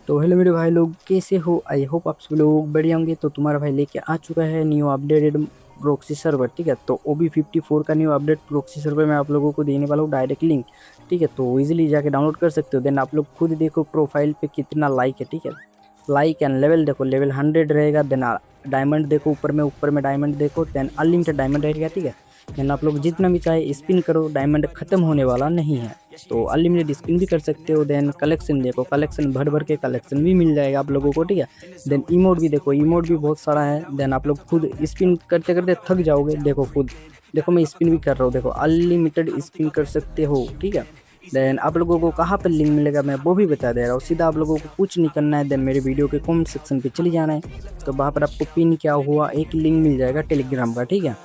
तो हेलो मेरे भाई लोग, कैसे हो? आई होप आप सब लोग बढ़िया होंगे। तो तुम्हारा भाई लेके आ चुका है न्यू अपडेटेड प्रोक्सी सर्वर। ठीक है, तो OB54 का न्यू अपडेट प्रोक्सी सर्वर में आप लोगों को देने वाला हूँ डायरेक्ट लिंक। ठीक है, तो इजीली जाके डाउनलोड कर सकते हो। देन आप लोग खुद देखो प्रोफाइल पे कितना लाइक है। ठीक है, लाइक एंड लेवल देखो, लेवल 100 रहेगा। देन डायमंड देखो, ऊपर में डायमंड देखो। देन अनलिमिटेड डायमंड रहेगा। ठीक है, देन आप लोग जितना भी चाहे स्पिन करो, डायमंड खत्म होने वाला नहीं है, तो अनलिमिटेड स्पिन भी कर सकते हो। देन कलेक्शन देखो, कलेक्शन भर भर के कलेक्शन भी मिल जाएगा आप लोगों को। ठीक है, देन इमोट भी देखो, इमोट भी बहुत सारा है। देन आप लोग खुद स्पिन करते करते थक जाओगे। देखो खुद देखो, मैं स्पिन भी कर रहा हूँ। देखो अनलिमिटेड स्पिन कर सकते हो। ठीक है, देन आप लोगों को कहाँ पर लिंक मिलेगा मैं वो भी बता दे रहा हूँ। सीधा आप लोगों को कुछ नहीं करना है। देन मेरे वीडियो के कमेंट सेक्शन पे चले जाना है, तो वहाँ पर आपको पिन क्या हुआ एक लिंक मिल जाएगा टेलीग्राम का। ठीक है,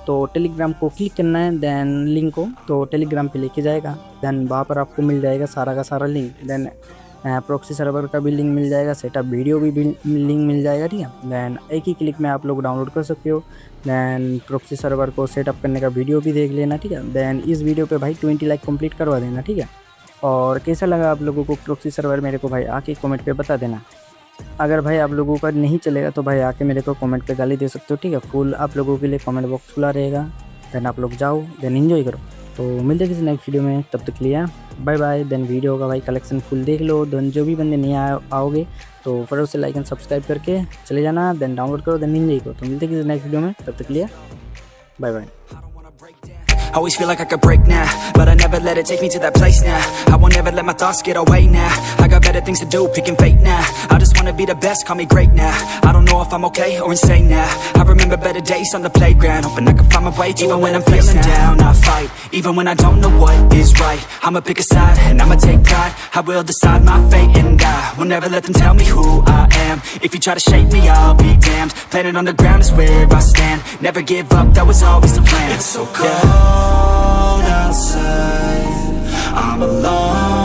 तो टेलीग्राम को क्लिक करना है। देन लिंक को तो टेलीग्राम पे लेके जाएगा। देन वहाँ पर आपको मिल जाएगा सारा का सारा लिंक। देन प्रॉक्सी सर्वर का भी लिंक मिल जाएगा, सेटअप वीडियो भी लिंक मिल जाएगा। ठीक है, देन एक ही क्लिक में आप लोग डाउनलोड कर सकते हो। देन प्रॉक्सी सर्वर को सेटअप करने का वीडियो भी देख लेना। ठीक है, देन इस वीडियो पे भाई 20 लाइक कंप्लीट करवा देना। ठीक है, और कैसा लगा आप लोगों को प्रॉक्सी सर्वर मेरे को भाई आके कमेंट पे बता देना। अगर भाई आप लोगों का नहीं चलेगा तो भाई आके मेरे को कमेंट पे गाली दे सकते हो। ठीक है, फुल आप लोगों के लिए कमेंट बॉक्स खुला रहेगा। देन आप लोग जाओ, देन एंजॉय करो। तो मिलते हैं किसी नेक्स्ट वीडियो में, तब तक के लिए बाय बाय। देन वीडियो का भाई कलेक्शन फुल देख लो। देन जो भी बंदे नहीं आओगे तो फटाफट से लाइक एंड सब्सक्राइब करके चले जाना। देन डाउनलोड करो, देन एंजॉय करो। तो मिलते हैं किसी नेक्स्ट वीडियो में, तब तक के लिए bye bye. Always feel like I could break now, but I never let it take me to that place now. I won't ever let my thoughts get away now. I got better things to do, picking fate now. I just wanna be the best, call me great now. I don't know if I'm okay or insane now. I remember better days on the playground, hoping I can find my way even when I'm feeling down. I fight, even when I don't know what is right. I'ma pick a side, and I'ma take pride. I will decide my fate, and I will never let them tell me who I am. If you try to shape me, I'll be damned. Planet on the ground is where I stand. Never give up, that was always the plan. It's so cold outside, I'm alone.